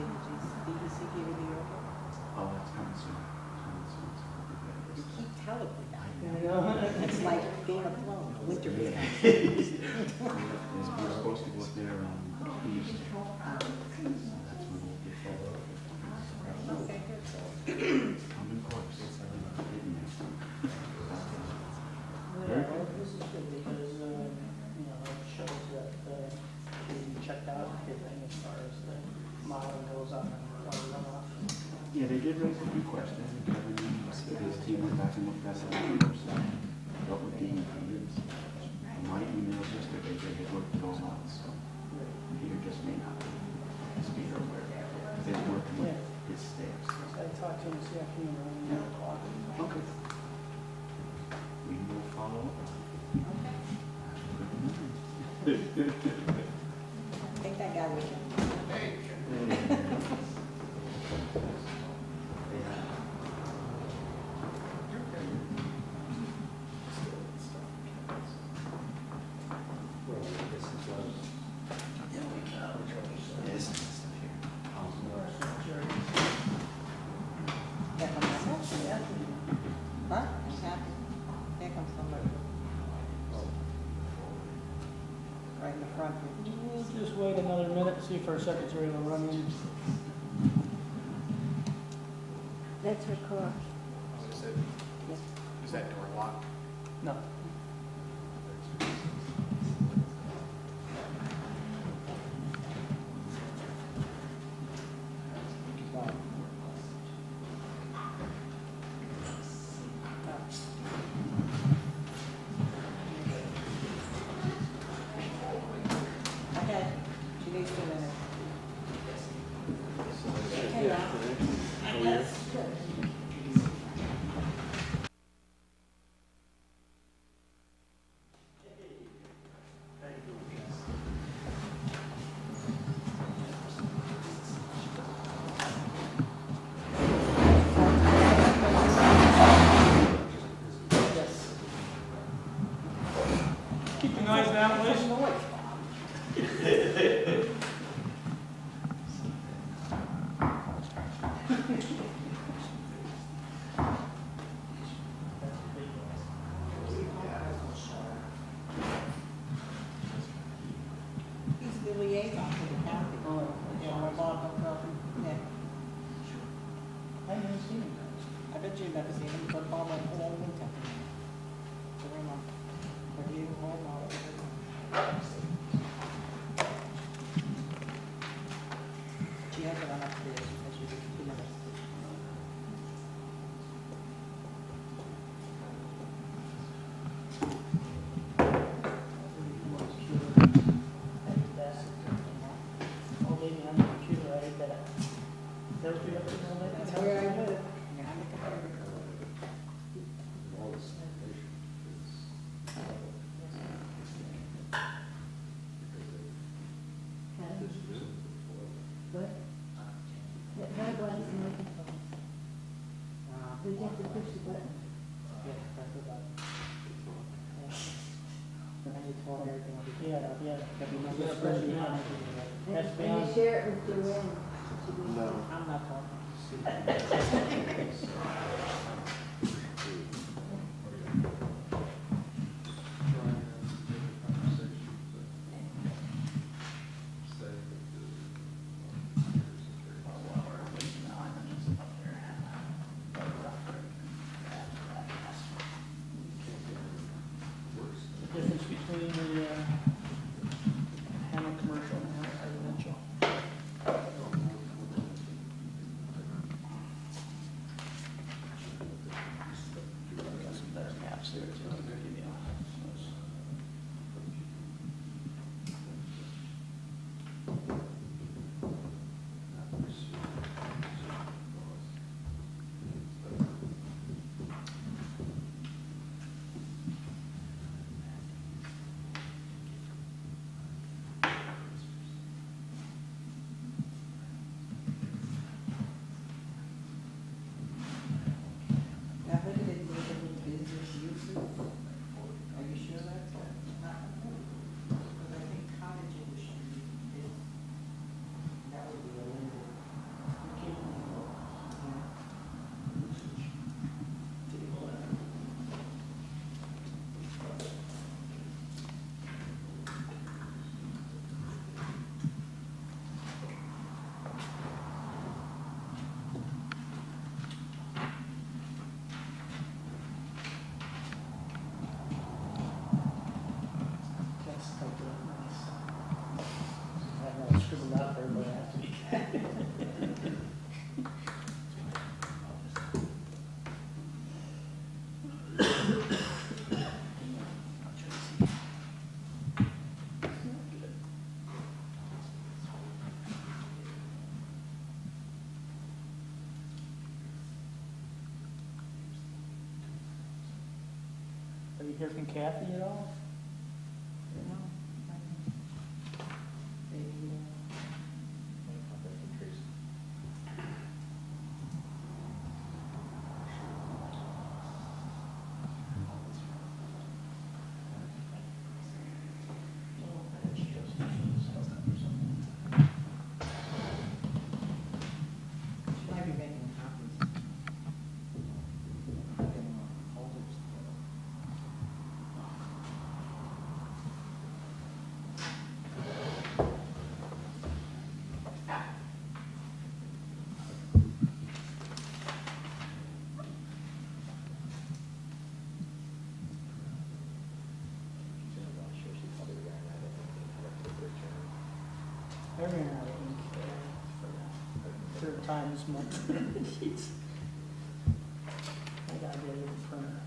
DEC give you the order? Oh, that's coming soon. Coming soon. So we'll be ready You this time. keep telling me that. I know. It's like Game of Thrones, winter is coming. Yes, we're supposed to go up there on Tuesday. So that's when we'll get that. Okay, good. Coming close. Getting there. Very Well, good. this is good because, you know, it shows that you checked out everything as far as the modeling goes on and water runoff. Yeah, they did raise a few questions. Kevin and his team went back and looked at it on the website. Dealt with DEP. From my emails yesterday, they had looked it all out, so Peter just may not be aware. Because they're working with his staff. So. I talked to him this afternoon around 9 o'clock. Okay. We will follow up. Take that guy with you. Here comes somebody. Huh? Here comes somebody. Right in the front. We'll just wait another minute, see if our secretary will run in. That's her car. Is it, Yes. is that door locked? No. Okay, she needs 2 minutes. Okay, now. Yes. Keep your eyes down, please. He's the liaison to the county. Yeah, my mom, yeah. I haven't seen him. I bet you've never seen him, but Bob went all winter. So we're not, but you hold on. She has to run upstairs, because she's 2 minutes. Old lady on the computer, I hate that. That was your old lady? That's where I live. Yeah, I'm the computer. What? That button's the microphone. We have to push the button. Yeah, press the button. And then you talk everything will be. Yeah, yeah. There'll be no Yeah, discussion. yeah. Has to be And on. you share it with Joanne. I'm not talking. The difference between the Hannah commercial and Hannah residential. Got some better maps there too. I'll give you. Now, look at it, look at the business uses. Are you sure that's not? Because I think cottage industry is hear from Kathy at all? No. Maybe, she might be making copies. Getting folders together. I ran out of ink for the third time this month. Jeez. I gotta get a new printer.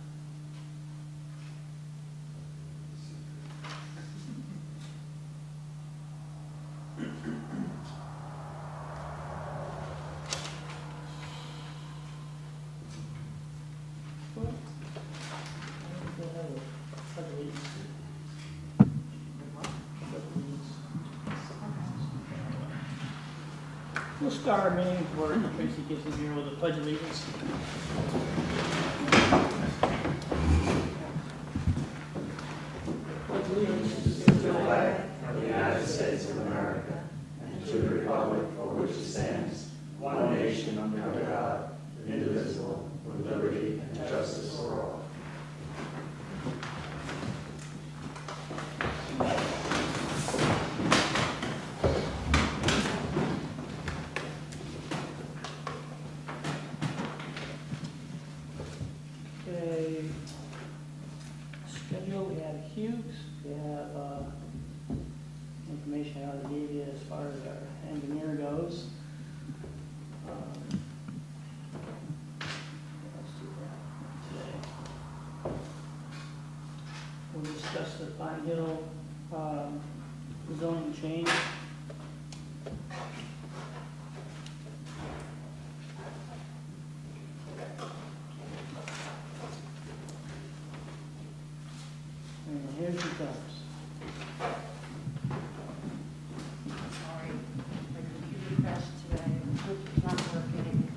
We'll start our meeting before Tracy gets in here with the pledge of allegiance. Pledge allegiance to the flag of the United States of America and to the republic for which it stands, one nation under God, indivisible, with liberty and justice for all. Okay. Schedule, we have Hughes, we have information I already gave you as far as our engineer goes. Let's do that today. We'll discuss the Pine Hill zoning change. And here she comes. Sorry, my computer crashed today, it's not working.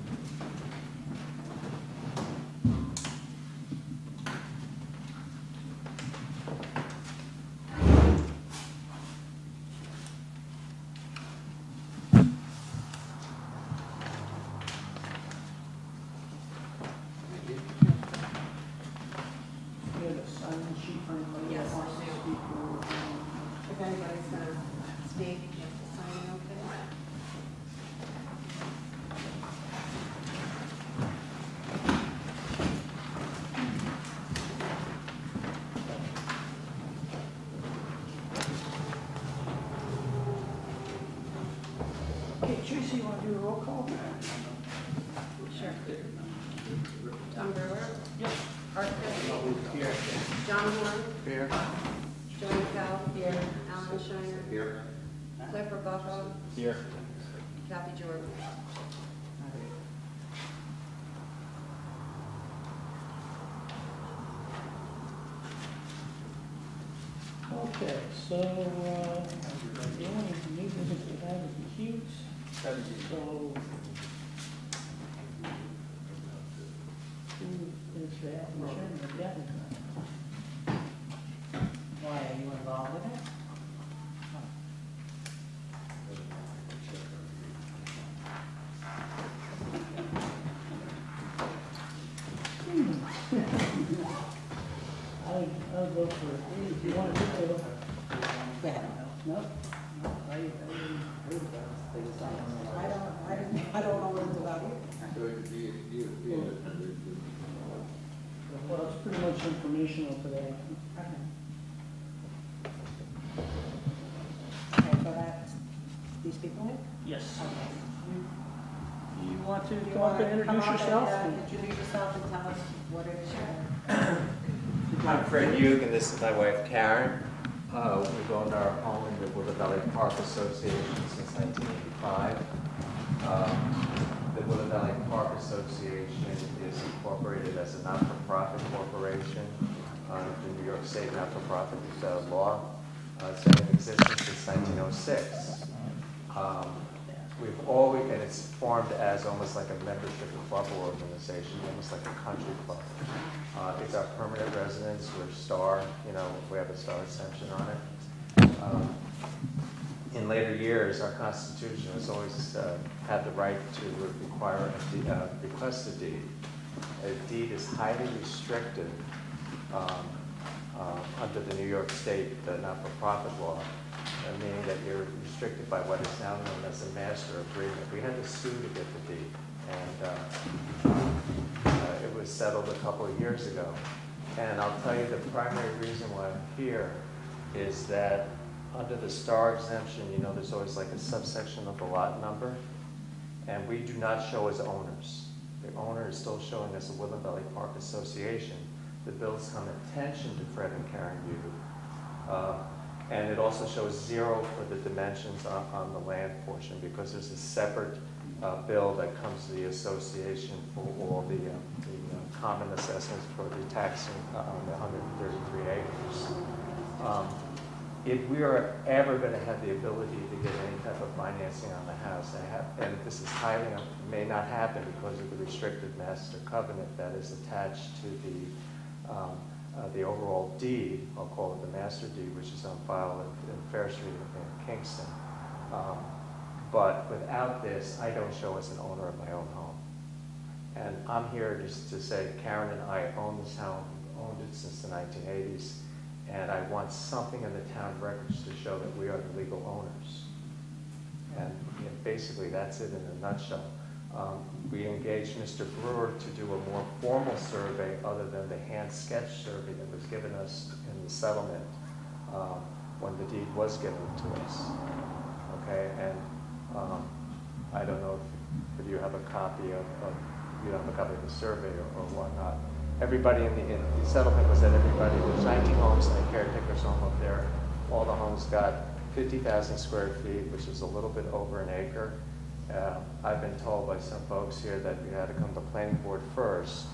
We have a sign sheet for anybody Yes, that wants I to do. speak. If anybody's gonna speak, you have to sign it, okay? Okay, Tracy, you want to do a roll call? Sure. Tom Brewer? Yes. Art Christie? Here. John Horn? Here. Joan Cal? Here. Alan Shiner? Here. Clifford Buffalo? Here. Kathy Jordan? Okay, so, the only new business we have is the Hughes. So, who is the applicant? The applicant. why, are you involved with it? I'll go for it. Do you want to do it? Go ahead. No? No, I didn't heard about it. I don't know what it's about either. Well, it's pretty much informational today. Okay, so that's these people here? Yes. Okay. You want to Do you come up wanna and come introduce up yourself? and, introduce yourself and tell us what it is. I'm Fred Hugh, and this is my wife Karen. We've owned our home in the Willow Valley Park Association since 1985. The Willow Valley Park Association is incorporated as a not-for-profit corporation. the New York State not-for-profit law. It's been in existence since 1906. We've always, and it's formed as almost like a membership club or organization, almost like a country club. It's our permanent residence. We're star, we have a star exemption on it. In later years, our Constitution has always had the right to require request a deed. A deed is highly restricted under the New York State not-for-profit law, meaning that you're restricted by what is now known as a master agreement. We had to sue to get the deed, and it was settled a couple of years ago. And I'll tell you the primary reason why I'm here is that under the star exemption, there's always like a subsection of the lot number, and we do not show as owners. The owner is still showing as a Woodland Valley Park Association. The bills come attention to Fred and Karen Yu. And it also shows 0 for the dimensions on the land portion, because there's a separate bill that comes to the association for all the common assessments for the taxing on the 133 acres. If we are ever going to have the ability to get any type of financing on the house, and this is highly, may not happen because of the restricted master covenant that is attached to the overall deed, I'll call it the master deed, which is on file in Fair Street in Kingston. But without this, I don't show as an owner of my own home. And I'm here just to say, Karen and I own this home, owned it since the 1980s, and I want something in the town records to show that we are the legal owners. And basically, that's it in a nutshell. We engaged Mr. Brewer to do a more formal survey other than the hand sketch survey that was given us in the settlement when the deed was given to us. Okay, and I don't know if you have a copy of you have a copy of the survey or whatnot. Everybody in the settlement was that everybody, there's 19 homes in the caretaker's home up there. All the homes got 50,000 square feet, which is a little bit over an acre. I've been told by some folks here that you had to come to planning board first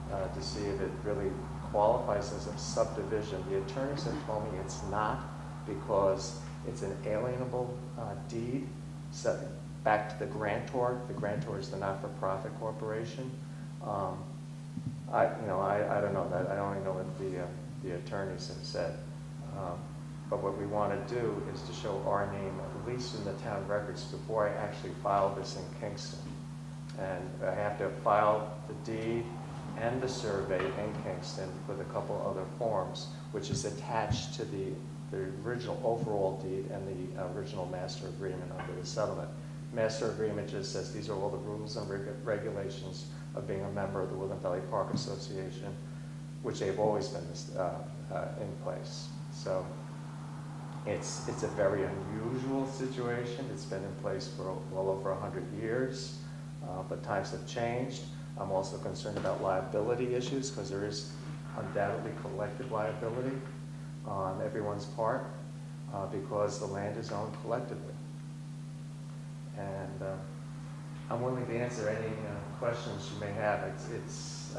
to see if it really qualifies as a subdivision. The attorneys have told me it's not, because it's an alienable deed set back to the grantor. The grantor is the not-for-profit corporation. I don't know that. I only know what the attorneys have said. But what we want to do is to show our name, at least in the town records, before I actually file this in Kingston. And I have to file the deed and the survey in Kingston with a couple other forms, which is attached to the original overall deed and the original master agreement under the settlement. Master agreement just says these are all the rules and regulations of being a member of the Woodland Valley Park Association, which they've always been in place. So it's a very unusual situation. It's been in place for well over 100 years, but times have changed. I'm also concerned about liability issues, because there is undoubtedly collective liability on everyone's part because the land is owned collectively. And I'm willing to answer any questions you may have. It's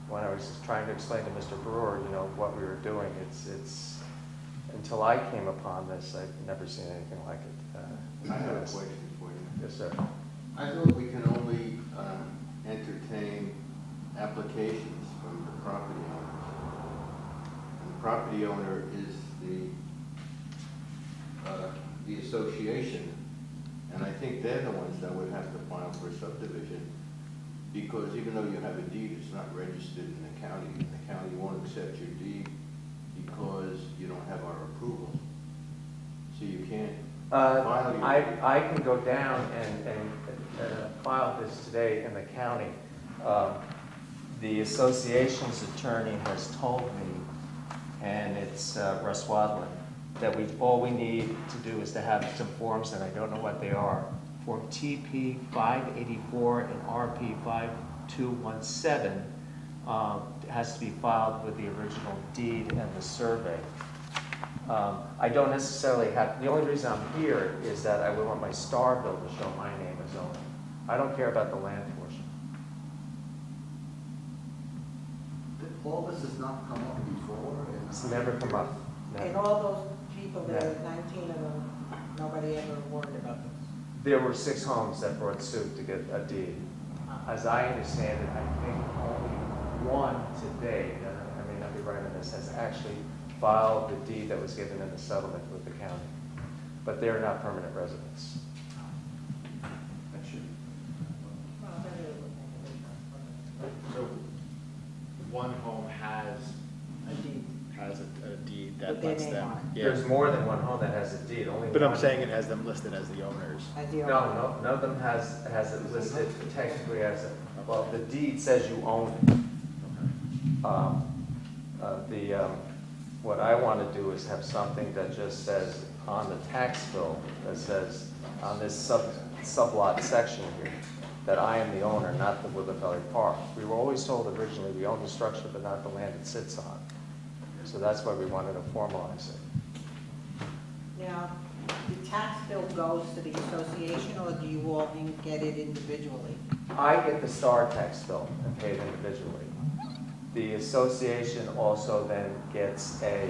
when I was trying to explain to Mr. Brewer, what we were doing, it's until I came upon this, I've never seen anything like it. I have a question for you. Yes, sir. I thought we can only entertain applications from the property owners. And the property owner is the association, and I think they're the ones that would have to file for a subdivision, because even though you have a deed, it's not registered in the county, and the county won't accept your deed because you don't have our approval. So you can't file your deed. I can go down and file this today in the county. The association's attorney has told me, and it's Russ Wadlin, that all we need to do is to have some forms, and I don't know what they are, Form TP 584 and RP 5217 has to be filed with the original deed and the survey. I don't necessarily have, the only reason I'm here is that I would want my star bill to show my name as owner. I don't care about the land portion. all this has not come up before? It's never come up. And Never. all those people there, 19 of them, nobody ever worried about this. There were 6 homes that brought suit to get a deed. As I understand it, I think only one today, I may not be right on this, has actually filed the deed that was given in the settlement with the county. But they're not permanent residents. That should. Well, that really would make a difference. So one home has A deed. a deed With that their lets name them. on it. Yeah. There's more than one home that has a deed, only But I'm one- saying it has them listed as the owners. As the No, owner. none of them has it listed technically as a, well, the deed says you own it. What I want to do is have something that just says on the tax bill, that says on this sublot section here, that I am the owner, not the Woodland Valley Park. We were always told originally we own the structure, but not the land it sits on. So that's why we wanted to formalize it. Now, the tax bill goes to the association, or do you all get it individually? I get the star tax bill and pay it individually. The association also then gets a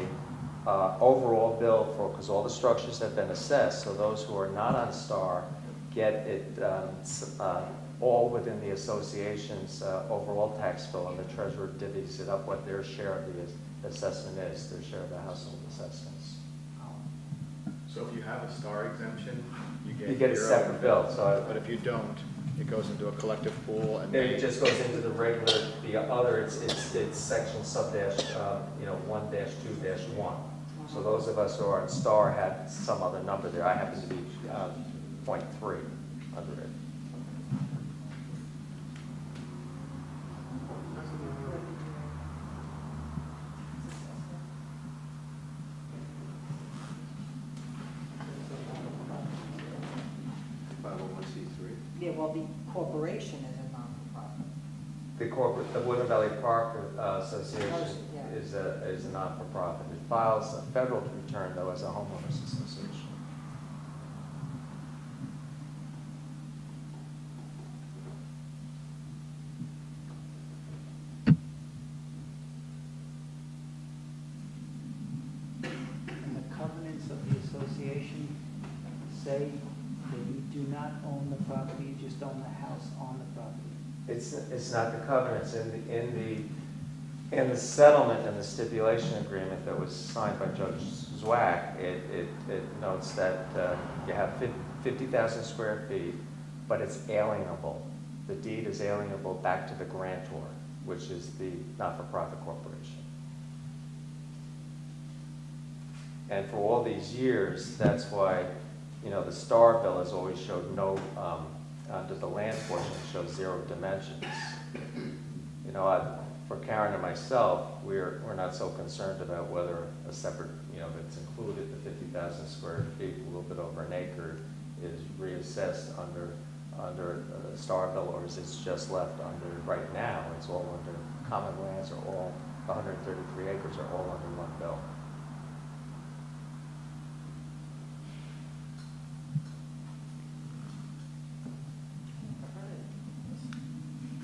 overall bill for, because all the structures have been assessed, so those who are not on star get it all within the association's overall tax bill, and the treasurer divvies it up what their share of the assessment is, their share of the household assessments. So if you have a star exemption, you get. You get a your separate own bill, so But if you don't, it goes into a collective pool and it they. just goes into the regular, the other, it's section sub dash, 1-2-1. So those of us who are on star had some other number there. I happen to be 0.3 under it. Yeah, well, the corporation is a non-profit. The Woodland Valley Park Association Yeah. is a not-for-profit. It files a federal return, though, as a homeowners association. And the covenants of the association say that you do not own the property, you just own the house on the property. It's not the covenants. In the settlement and the stipulation agreement that was signed by Judge Zwack, it notes that you have 50,000 square feet, but it's alienable. The deed is alienable back to the grantor, which is the not-for-profit corporation. And for all these years, that's why, the star bill has always showed no, under the land portion, it shows 0 dimensions. For Karen and myself, we're not so concerned about whether a separate, that's included, the 50,000 square feet, a little bit over an acre, is reassessed under a star bill, or is it just left under, right now, it's all under common lands, or all 133 acres are all under one bill.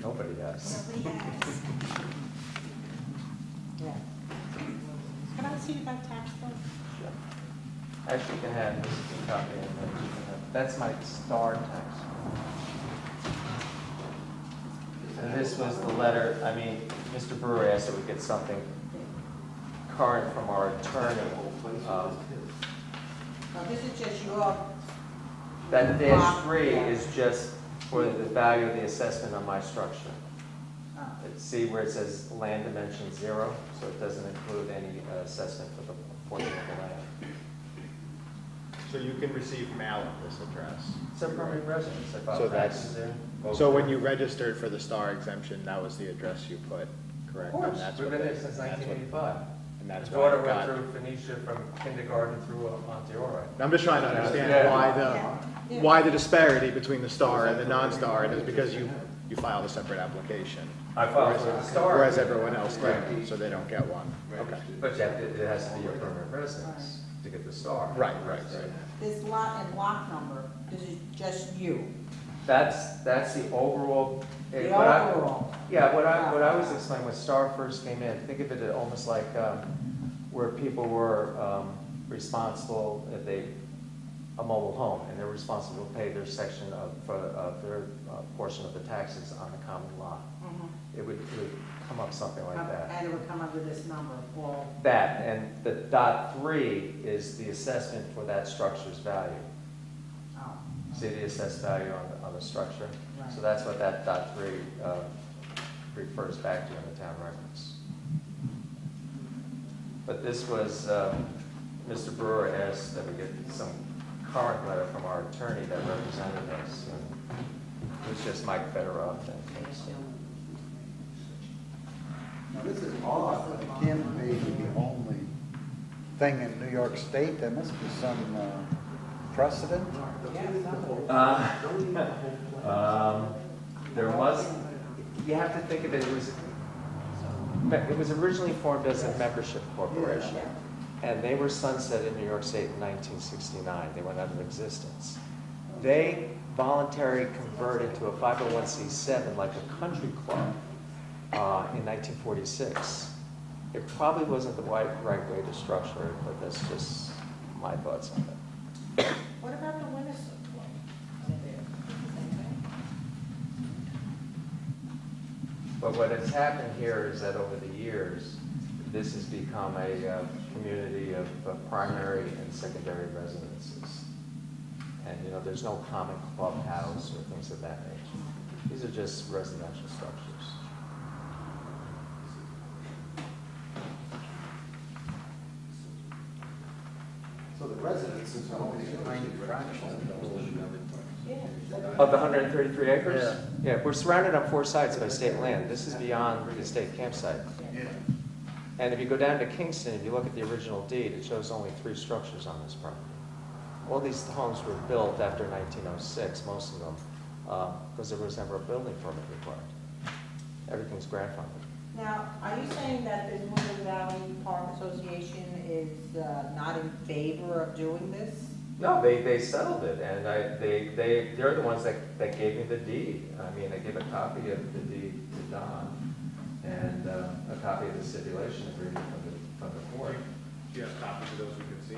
Nobody has. Nobody has. Yeah. Can I see that tax bill? Actually, you can have this copy, and then you can have, that's my star tax. And this was the letter, Mr. Brewer asked that we get something current from our attorney. Now, this is just your, That -3 is just for the value of the assessment on my structure. See where it says land dimension 0, so it doesn't include any assessment for the portion of the land. So you can receive mail at this address. It's a permanent residence. I So filed that's- taxes there. So when you registered for the star exemption, that was the address you put, correct? Of course, And that's we've what been they- there since that's what- 1985. And that's My why daughter it went got. through Phoenicia from kindergarten through Monteora. I'm just trying to understand Yeah. Yeah. why the disparity between the star and the non-star, and it's because you filed a separate application. I filed for the star. Whereas everyone else Right. didn't, so they don't get one. Okay. But it has to be your permanent residence to get the star. Right. this lot and lot number, this is just you. That's the overall. The but I- overall. Yeah, what I was explaining when Star first came in, think of it almost like where people were responsible, if a mobile home, and they're responsible to pay their section of their portion of the taxes on the common lot. It would come up something like that. And it would come under this number, all. That, and the .3 is the assessment for that structure's value. Oh. See the assessed value on the structure? Right. So that's what that .3 refers back to in the town records. But this was, Mr. Brewer asked that we get some current letter from our attorney that represented us. It was just Mike Federoff and Now, this is odd. It can't be the only thing in New York State. There must be some precedent. There was, you have to think of it, it was originally formed as a membership corporation. And they were sunset in New York State in 1969. They went out of existence. They voluntarily converted to a 501c7 like a country club in 1946. It probably wasn't the right way to structure it, but that's just my thoughts on it. What about the Winnesota Club? But what has happened here is that over the years, this has become a community of primary and secondary residences. And, you know, there's no common clubhouse or things of that nature. These are just residential structures. So the residences are only a tiny fraction of those. Of the 133 acres? Yeah, we're surrounded on 4 sides by state land. This is beyond the state campsite. Yeah. And if you go down to Kingston, if you look at the original deed, it shows only 3 structures on this property. All these homes were built after 1906, most of them, because there was never a building permit required. Everything's grandfathered. Now, are you saying that the Northern Valley Park Association is not in favor of doing this? No, they settled it, and they're the ones that gave me the deed. I mean, they gave a copy of the deed to Don, and a copy of the stipulation agreement from the court. Do you have copies of those we can see?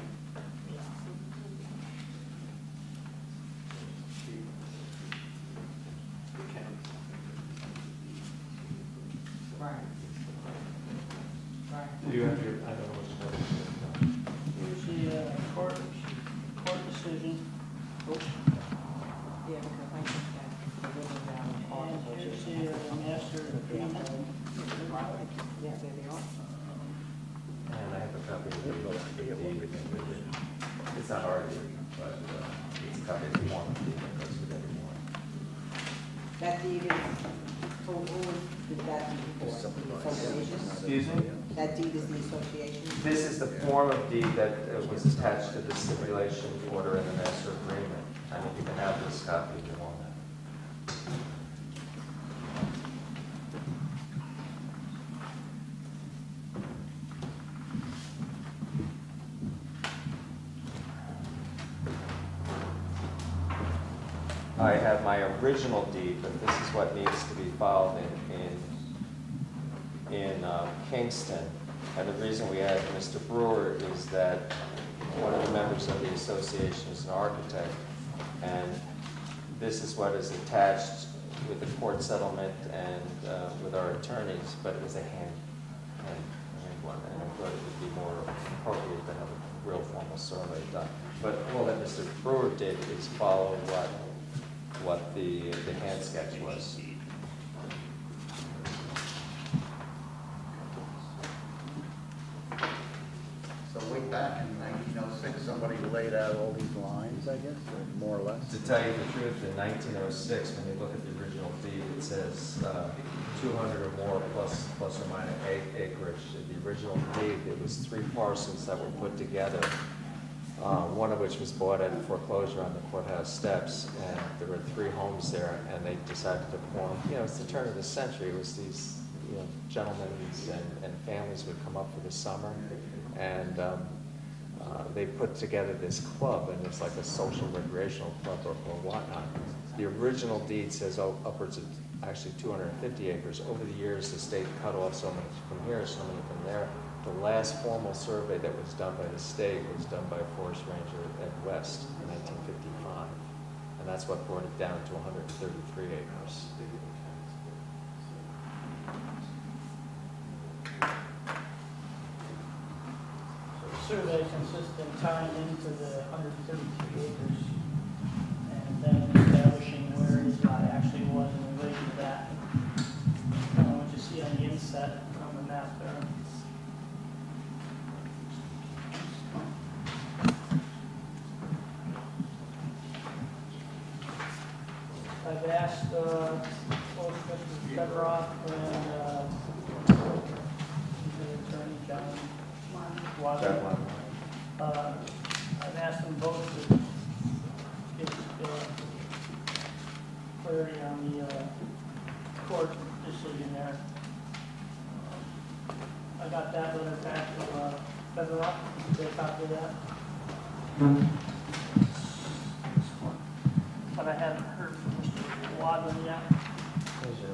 Right. Right. Do you have your, I don't know which one. Here's the court decision. Yeah, because I think that the Northern Valley Park And here's Association. the master agreement. Yeah, there they are. And I have a copy of the deed. It's not our deed, but it's a copy of the one deed that goes with every one. That deed is, who did that deed for? The association? Excuse me? That deed is the association? This is the form of deed that was attached to the stipulation order in the master agreement. I mean, you can have this copy if you want it. I have my original deed, but this is what needs to be filed in Kingston. And the reason we added Mr. Brewer is that one of the members of the association is an architect, and this is what is attached with the court settlement and with our attorneys, but it was a hand one, and I thought it would be more appropriate to have a real formal survey done. But all that Mr. Brewer did is follow what the hand sketch was. So way back in 1906, somebody laid out all these lines, I guess, or more or less. To tell you the truth, in 1906, when you look at the original deed, it says 200 or more plus or minus acreage. In the original deed, it was 3 parcels that were put together, one of which was bought at foreclosure on the courthouse steps, and there were 3 homes there, and they decided to form, you know, it's the turn of the century. It was these, you know, gentlemen and families would come up for the summer, and they put together this club, and it's like a social recreational club or whatnot. The original deed says upwards of actually 250 acres. Over the years, the state cut off so many from here, so many from there. The last formal survey that was done by the state was done by a forest ranger at West in 1955. And that's what brought it down to 133 acres. Survey consists in tying into the 132 acres and then establishing where his lot actually was in relation to that. What you see on the inset on the map there. I've asked both Mr. Federoff and the attorney, John Water. I've asked them both to get clarity on the court decision there. I got that letter back from Federoff. Did they copy of that? But I haven't heard from Mr. Wadman yet. Here's your